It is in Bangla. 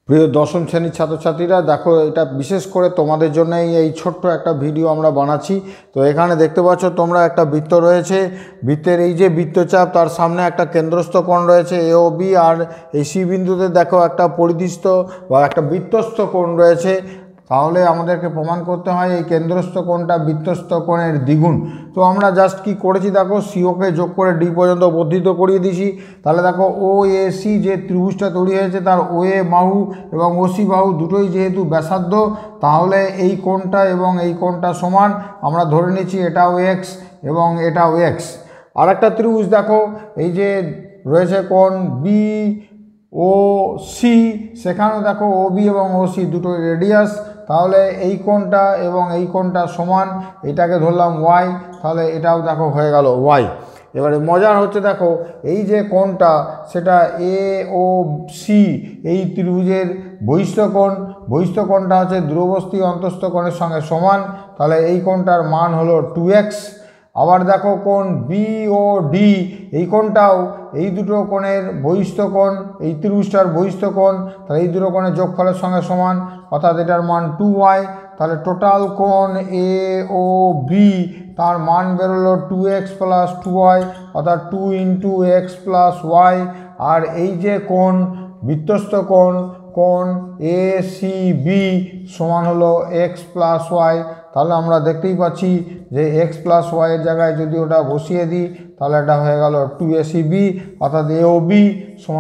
প্রিয় দশম শ্রেণীর ছাত্রছাত্রীরা, দেখো এটা বিশেষ করে তোমাদের জন্যই এই ছোট্ট একটা ভিডিও আমরা বানাচ্ছি। তো এখানে দেখতে পাচ্ছ তোমরা একটা বৃত্ত রয়েছে, বৃত্তের এই যে বৃত্তচাপ তার সামনে একটা কেন্দ্রস্থ কোণ রয়েছে এ ও বি, আর এই সি বিন্দুতে দেখো একটা পরিধিস্থ বা একটা বৃত্তস্থ কোণ রয়েছে। তাহলে আমাদেরকে প্রমাণ করতে হয় এই কেন্দ্রস্থ কোণটা বৃত্তস্থ কোণের দ্বিগুণ। তো আমরা জাস্ট কি করেছি দেখো, সিওকে যোগ করে ডি পর্যন্ত বর্ধিত করিয়ে দিয়েছি। তাহলে দেখো ও এ সি যে ত্রিভুজটা তৈরি হয়েছে তার ও এ বাহু এবং ও সি বাহু দুটোই যেহেতু ব্যাসার্ধ, তাহলে এই কোণটা এবং এই কোণটা সমান। আমরা ধরে নিচ্ছি এটাও এক্স এবং এটাও এক্স। আর একটা ত্রিভুজ দেখো, এই যে রয়েছে কোণ বি ও সি, সেখানেও দেখো ও বি এবং ও সি দুটোই রেডিয়াস, তাহলে এই কোণটা এবং এই কোণটা সমান। এটাকে ধরলাম ওয়াই, তাহলে এটাও দেখো হয়ে গেল ওয়াই। এবারে মজার হচ্ছে দেখো, এই যে কোণটা সেটা এ ও সি এই ত্রিভুজের বহিস্থ কোণ, বহিস্থ কোণটা হচ্ছে দূরবর্তী অন্তস্থ কোণের সঙ্গে সমান, তাহলে এই কোণটার মান হলো 2x। আবার দেখো কোণ বি ও ডি, এই কোণটাও এই দুটো কোণের বহিস্থ কোণ, এই ত্রিভুজটার বহিস্থ কোণ, তাহলে এই দুটো কোণের যোগফলের সঙ্গে সমান, অর্থাৎ এটার মান 2y। তাহলে টোটাল কোণ এ ও বি তার মান বেরোলো 2x প্লাস 2y, অর্থাৎ 2 ইন্টু এক্স প্লাস ওয়াই। আর এই যে কোণ বৃত্তস্থ কোণ, কোণ এ সি বি সমান হলো এক্স প্লাস ওয়াই। তাহলে আমরা দেখতেই পাচ্ছি যে এক্স প্লাস ওয়াইয়ের জায়গায় যদি ওটা বসিয়ে দিই তাহলে এটা হয়ে গেল 2ac বি, অর্থাৎ এ ও বি সমান